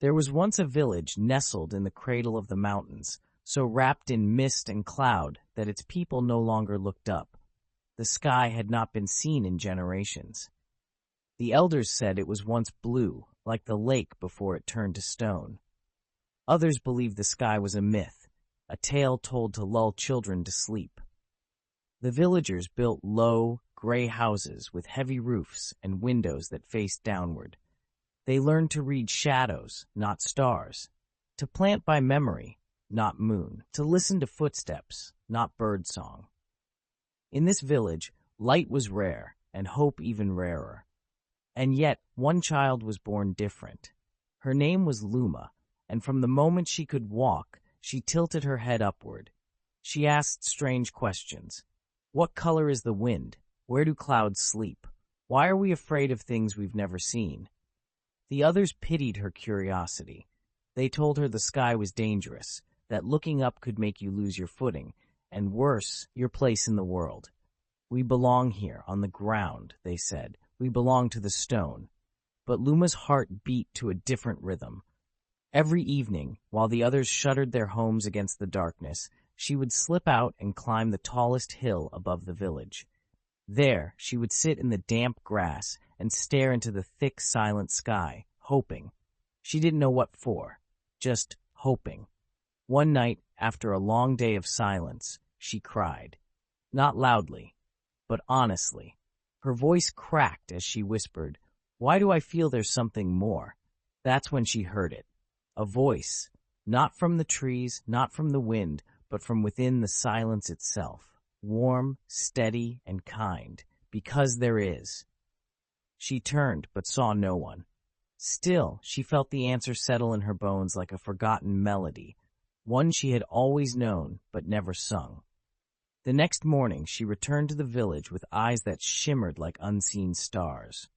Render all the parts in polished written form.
There was once a village nestled in the cradle of the mountains, so wrapped in mist and cloud that its people no longer looked up. The sky had not been seen in generations. The elders said it was once blue, like the lake before it turned to stone. Others believed the sky was a myth, a tale told to lull children to sleep. The villagers built low, gray houses with heavy roofs and windows that faced downward. They learned to read shadows, not stars, to plant by memory, not moon, to listen to footsteps, not birdsong. In this village, light was rare and hope even rarer. And yet, one child was born different. Her name was Luma, and from the moment she could walk, she tilted her head upward. She asked strange questions. What color is the wind? Where do clouds sleep? Why are we afraid of things we've never seen? The others pitied her curiosity. They told her the sky was dangerous, that looking up could make you lose your footing, and worse, your place in the world. We belong here, on the ground, they said. We belong to the stone. But Luma's heart beat to a different rhythm. Every evening, while the others shuttered their homes against the darkness, she would slip out and climb the tallest hill above the village. There, she would sit in the damp grass and stare into the thick, silent sky, hoping. She didn't know what for, just hoping. One night, after a long day of silence, she cried. Not loudly, but honestly. Her voice cracked as she whispered, "Why do I feel there's something more?" That's when she heard it. A voice, not from the trees, not from the wind, but from within the silence itself. Warm, steady, and kind, because there is. She turned, but saw no one. Still, she felt the answer settle in her bones like a forgotten melody, one she had always known, but never sung. The next morning, she returned to the village with eyes that shimmered like unseen stars.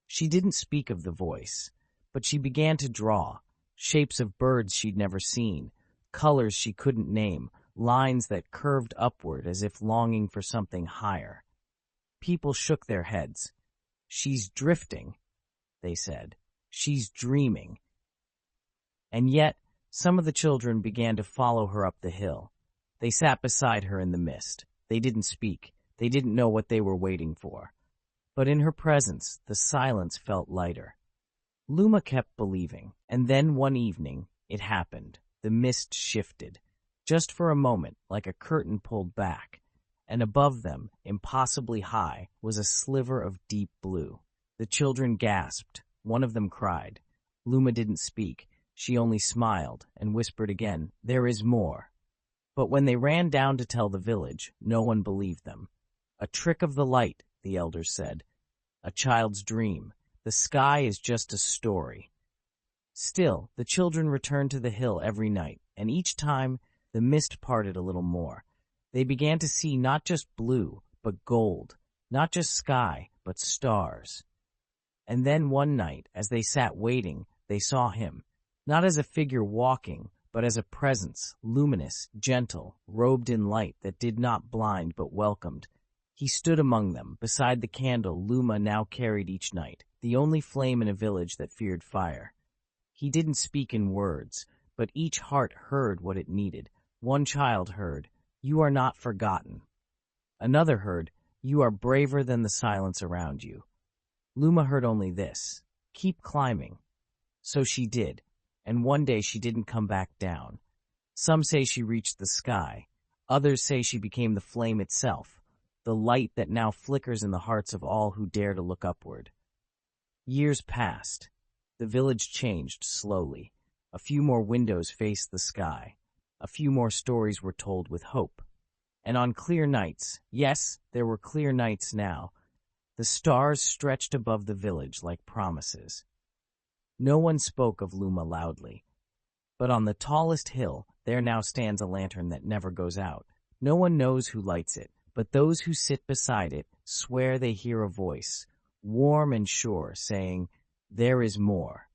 She didn't speak of the voice, but she began to draw, shapes of birds she'd never seen, colors she couldn't name, lines that curved upward as if longing for something higher. People shook their heads. "She's drifting," they said. "She's dreaming." And yet, some of the children began to follow her up the hill. They sat beside her in the mist. They didn't speak. They didn't know what they were waiting for. But in her presence, the silence felt lighter. Luma kept believing, and then one evening, it happened. The mist shifted. Just for a moment, like a curtain pulled back, and above them, impossibly high, was a sliver of deep blue. The children gasped. One of them cried. Luma didn't speak. She only smiled and whispered again, "There is more." But when they ran down to tell the village, no one believed them. "A trick of the light," the elders said. "A child's dream. The sky is just a story." Still, the children returned to the hill every night, and each time, the mist parted a little more. They began to see not just blue, but gold, not just sky, but stars. And then one night, as they sat waiting, they saw him, not as a figure walking, but as a presence, luminous, gentle, robed in light that did not blind but welcomed. He stood among them, beside the candle Luma now carried each night, the only flame in a village that feared fire. He didn't speak in words, but each heart heard what it needed. One child heard, "You are not forgotten." Another heard, "You are braver than the silence around you." Luma heard only this, "Keep climbing." So she did, and one day she didn't come back down. Some say she reached the sky. Others say she became the flame itself, the light that now flickers in the hearts of all who dare to look upward. Years passed. The village changed slowly. A few more windows faced the sky. A few more stories were told with hope. And on clear nights, yes, there were clear nights now, the stars stretched above the village like promises. No one spoke of Luma loudly. But on the tallest hill, there now stands a lantern that never goes out. No one knows who lights it, but those who sit beside it swear they hear a voice, warm and sure, saying, "There is more."